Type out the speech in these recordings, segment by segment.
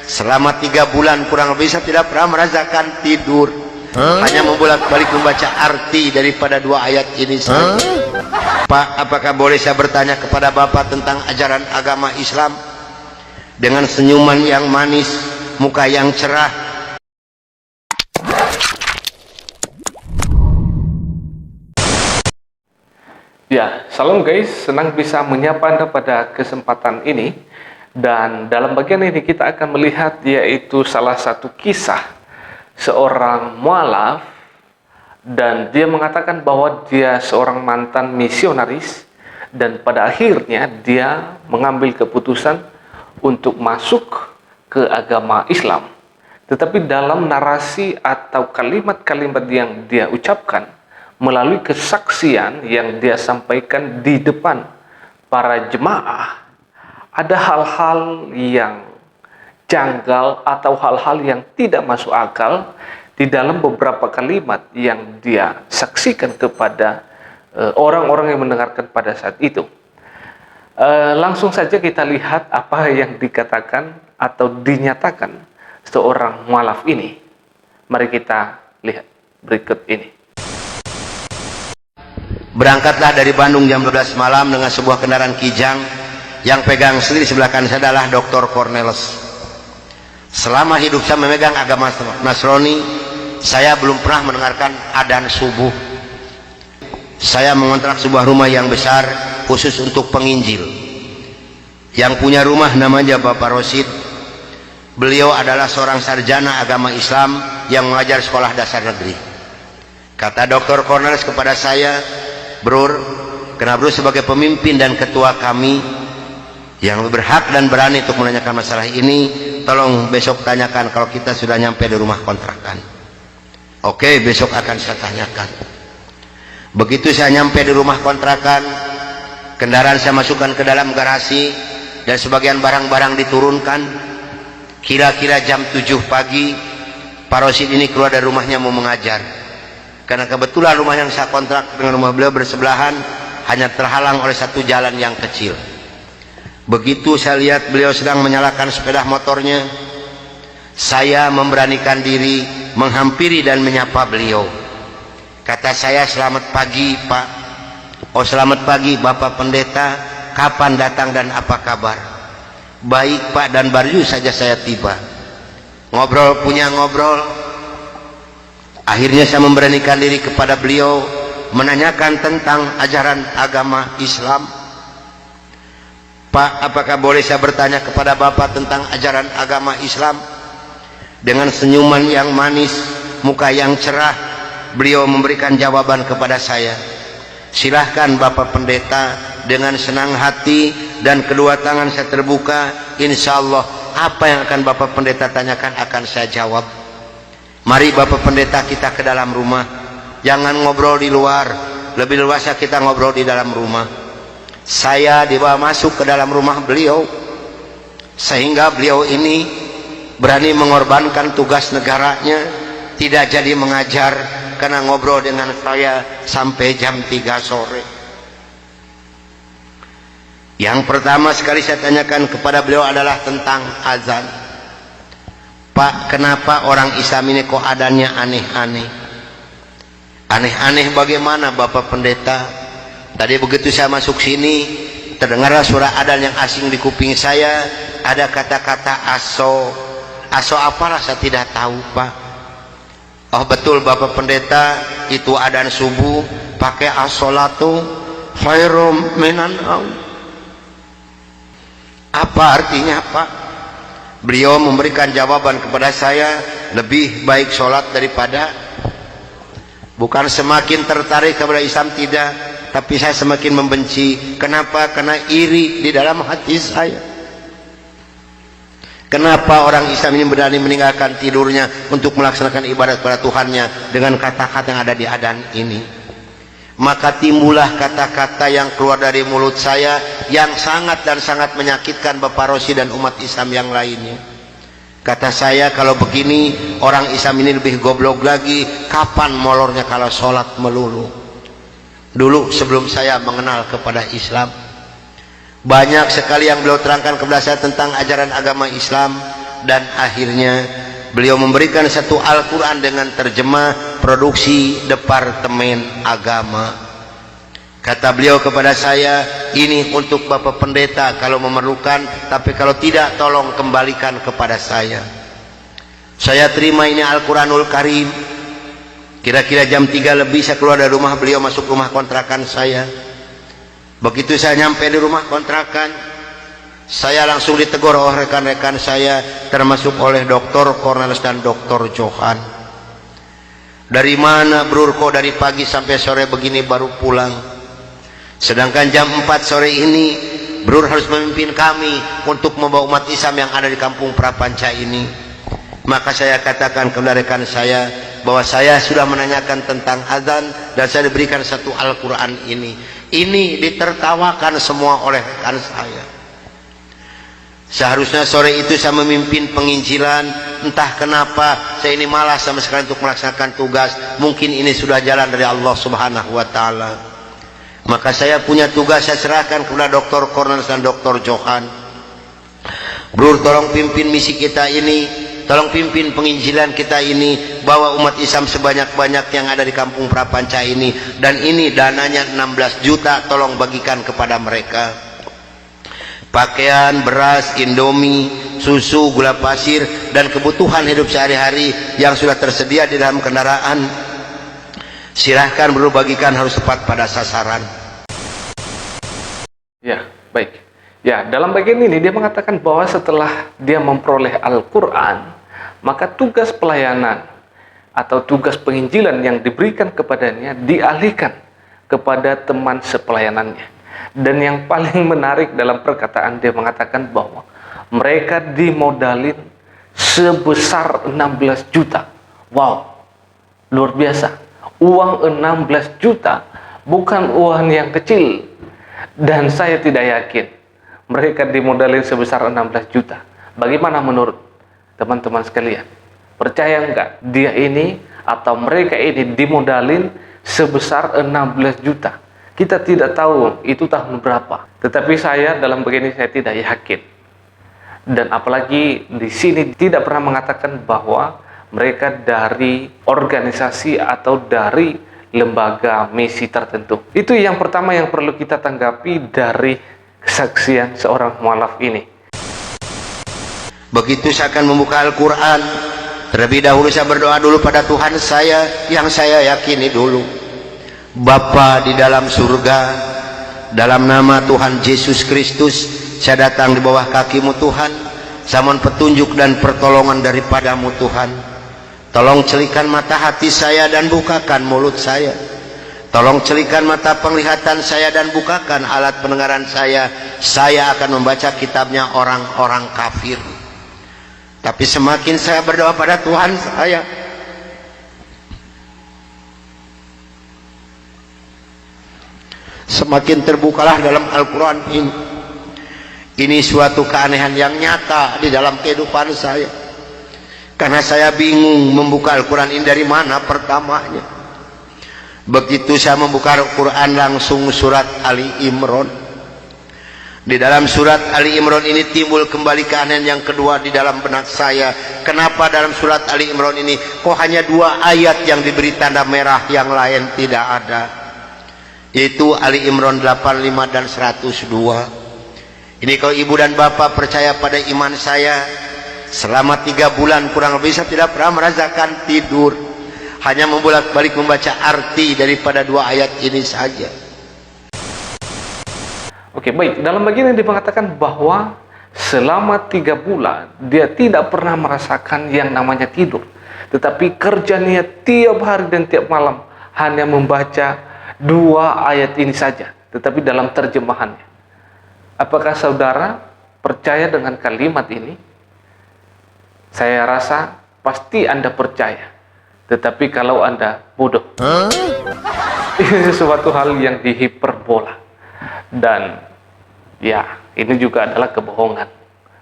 selama 3 bulan kurang lebih saya tidak pernah merasakan tidur. Hanya membolak-balik membaca arti daripada 2 ayat ini saja. Pak, apakah boleh saya bertanya kepada Bapak tentang ajaran agama Islam? Dengan senyuman yang manis, muka yang cerah. Ya, salam guys, senang bisa menyapa Anda pada kesempatan ini. Dan dalam bagian ini kita akan melihat yaitu salah satu kisah seorang mualaf, dan dia mengatakan bahwa dia seorang mantan misionaris, dan pada akhirnya dia mengambil keputusan untuk masuk ke agama Islam. Tetapi dalam narasi atau kalimat-kalimat yang dia ucapkan melalui kesaksian yang dia sampaikan di depan para jemaah, ada hal-hal yang janggal atau hal-hal yang tidak masuk akal di dalam beberapa kalimat yang dia saksikan kepada orang-orang yang mendengarkan pada saat itu. Langsung saja kita lihat apa yang dikatakan atau dinyatakan seorang mualaf ini. Mari kita lihat berikut ini. Berangkatlah dari Bandung jam 12 malam dengan sebuah kendaraan Kijang. Yang pegang sendiri sebelah kanan saya adalah Dr. Cornelis. Selama hidup saya memegang agama Nasrani, saya belum pernah mendengarkan adzan subuh. Saya mengontrak sebuah rumah yang besar khusus untuk penginjil. Yang punya rumah namanya Bapak Rosid. Beliau adalah seorang sarjana agama Islam yang mengajar sekolah dasar negeri. Kata Dr. Cornelis kepada saya, "Brur, karena Bro sebagai pemimpin dan ketua kami yang berhak dan berani untuk menanyakan masalah ini, tolong besok tanyakan kalau kita sudah nyampe di rumah kontrakan." Oke, besok akan saya tanyakan. Begitu saya nyampe di rumah kontrakan, kendaraan saya masukkan ke dalam garasi dan sebagian barang-barang diturunkan. Kira-kira jam 7 pagi Pak Rosid ini keluar dari rumahnya mau mengajar. Karena kebetulan rumah yang saya kontrak dengan rumah beliau bersebelahan, hanya terhalang oleh satu jalan yang kecil. Begitu saya lihat beliau sedang menyalakan sepeda motornya, saya memberanikan diri menghampiri dan menyapa beliau. Kata saya, "Selamat pagi Pak." "Oh, selamat pagi Bapak Pendeta, kapan datang dan apa kabar?" "Baik Pak, dan baru saja saya tiba." Ngobrol punya ngobrol. Akhirnya saya memberanikan diri kepada beliau menanyakan tentang ajaran agama Islam. "Pak, apakah boleh saya bertanya kepada Bapak tentang ajaran agama Islam?" Dengan senyuman yang manis, muka yang cerah, beliau memberikan jawaban kepada saya. "Silahkan Bapak Pendeta." Dengan senang hati dan kedua tangan saya terbuka, insya Allah apa yang akan Bapak Pendeta tanyakan akan saya jawab. Mari Bapak Pendeta kita ke dalam rumah. Jangan ngobrol di luar, lebih luasnya kita ngobrol di dalam rumah. Saya dibawa masuk ke dalam rumah beliau, sehingga beliau ini berani mengorbankan tugas negaranya, tidak jadi mengajar karena ngobrol dengan saya sampai jam 3 sore. Yang pertama sekali saya tanyakan kepada beliau adalah tentang azan. "Pak, kenapa orang Islam ini kok adanya aneh-aneh?" "Aneh-aneh bagaimana Bapak Pendeta?" "Tadi begitu saya masuk sini, terdengarlah suara adzan yang asing di kuping saya. Ada kata-kata aso. Aso apalah saya tidak tahu Pak." "Oh betul Bapak Pendeta, itu adzan subuh pakai as-sholatu khairum minan naum." "Apa artinya Pak?" Beliau memberikan jawaban kepada saya, "Lebih baik sholat daripada..." Bukan semakin tertarik kepada Islam, tidak, tapi saya semakin membenci. Kenapa? Karena iri di dalam hati saya. Kenapa orang Islam ini berani meninggalkan tidurnya untuk melaksanakan ibadat kepada Tuhannya dengan kata-kata yang ada di adzan ini? Maka timbullah kata-kata yang keluar dari mulut saya yang sangat dan sangat menyakitkan Bapak Rosi dan umat Islam yang lainnya. Kata saya, kalau begini orang Islam ini lebih goblok lagi. Kapan molornya kalau sholat melulu? Dulu sebelum saya mengenal kepada Islam, banyak sekali yang beliau terangkan kepada saya tentang ajaran agama Islam. dan akhirnya beliau memberikan satu Al-Quran dengan terjemah produksi Departemen Agama. Kata beliau kepada saya, ini untuk Bapak Pendeta kalau memerlukan, tapi kalau tidak tolong kembalikan kepada saya. Saya terima ini Al-Quranul Karim. Kira-kira jam 3 lebih saya keluar dari rumah beliau, masuk rumah kontrakan saya. Begitu saya nyampe di rumah kontrakan, saya langsung ditegur oleh rekan-rekan saya, termasuk oleh Dr. Cornelis dan Dr. Johan. Dari mana Brur, kok dari pagi sampai sore begini baru pulang? Sedangkan jam 4 sore ini Brur harus memimpin kami untuk membawa umat Islam yang ada di kampung Prapanca ini. Maka saya katakan kepada rekan saya bahwa saya sudah menanyakan tentang azan dan saya diberikan satu Al-Quran ini. Ini ditertawakan semua oleh rekan saya. Seharusnya sore itu saya memimpin penginjilan, entah kenapa saya ini malas sama sekali untuk melaksanakan tugas. Mungkin ini sudah jalan dari Allah Subhanahu wa Ta'ala. Maka saya punya tugas, saya serahkan kepada Dr. Cornelis dan Dr. Johan. Brur, tolong pimpin misi kita ini, tolong pimpin penginjilan kita ini, bawa umat Islam sebanyak-banyak yang ada di kampung Prapanca ini, dan ini dananya 16 juta, tolong bagikan kepada mereka. Pakaian, beras, indomie, susu, gula pasir, dan kebutuhan hidup sehari-hari yang sudah tersedia di dalam kendaraan, silahkan Bro bagikan, harus tepat pada sasaran. Ya, baik. Ya, dalam bagian ini dia mengatakan bahwa setelah dia memperoleh Al-Quran, maka tugas pelayanan atau tugas penginjilan yang diberikan kepadanya dialihkan kepada teman sepelayanannya. Dan yang paling menarik dalam perkataan, dia mengatakan bahwa mereka dimodalin sebesar 16 juta. Wow, luar biasa. Uang 16 juta bukan uang yang kecil. Dan saya tidak yakin mereka dimodalin sebesar 16 juta. Bagaimana menurut teman-teman sekalian? Percaya enggak dia ini atau mereka ini dimodalin sebesar 16 juta? Kita tidak tahu itu tahun berapa. Tetapi saya dalam begini saya tidak yakin. Dan apalagi di sini tidak pernah mengatakan bahwa mereka dari organisasi atau dari lembaga misi tertentu. Itu yang pertama yang perlu kita tanggapi dari kesaksian seorang mualaf ini. Begitu saya akan membuka Al-Quran, terlebih dahulu saya berdoa dulu pada Tuhan saya yang saya yakini dulu. Bapa di dalam surga, dalam nama Tuhan Yesus Kristus, saya datang di bawah kaki-Mu Tuhan. Saya mohon petunjuk dan pertolongan daripadamu Tuhan. Tolong celikan mata hati saya dan bukakan mulut saya. Tolong celikan mata penglihatan saya dan bukakan alat pendengaran saya. Saya akan membaca kitabnya orang-orang kafir. Tapi semakin saya berdoa pada Tuhan saya, semakin terbukalah dalam Al-Quran ini. Ini suatu keanehan yang nyata di dalam kehidupan saya. Karena saya bingung membuka Al-Quran ini dari mana pertamanya. Begitu saya membuka Al-Quran langsung surat Ali Imran. Di dalam surat Ali Imran ini timbul kembali keanehan yang kedua di dalam benak saya. Kenapa dalam surat Ali Imran ini kok hanya 2 ayat yang diberi tanda merah, yang lain tidak ada? Yaitu Ali Imran 85 dan 102. Ini kalau ibu dan bapak percaya pada iman saya, selama 3 bulan kurang lebih saya tidak pernah merasakan tidur, hanya membolak-balik membaca arti daripada 2 ayat ini saja. Oke, baik. Dalam bagian ini mengatakan bahwa selama 3 bulan dia tidak pernah merasakan yang namanya tidur, tetapi kerjanya tiap hari dan tiap malam hanya membaca 2 ayat ini saja, tetapi dalam terjemahannya. Apakah saudara percaya dengan kalimat ini? Saya rasa pasti Anda percaya. Tetapi kalau Anda bodoh, ini sesuatu hal yang dihiperbola. Dan ya, ini juga adalah kebohongan.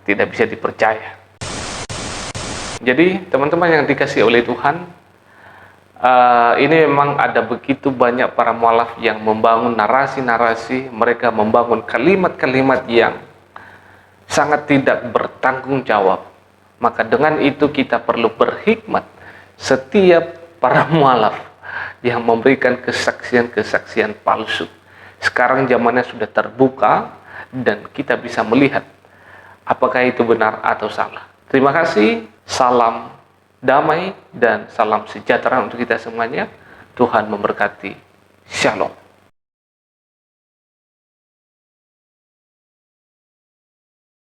Tidak bisa dipercaya. Jadi teman-teman yang dikasihi oleh Tuhan, ini memang ada begitu banyak para mualaf yang membangun narasi-narasi. Mereka membangun kalimat-kalimat yang sangat tidak bertanggung jawab. Maka dengan itu kita perlu berhikmat. Setiap para mualaf yang memberikan kesaksian-kesaksian palsu, sekarang zamannya sudah terbuka dan kita bisa melihat apakah itu benar atau salah. Terima kasih, salam damai dan salam sejahtera untuk kita semuanya. Tuhan memberkati. Shalom.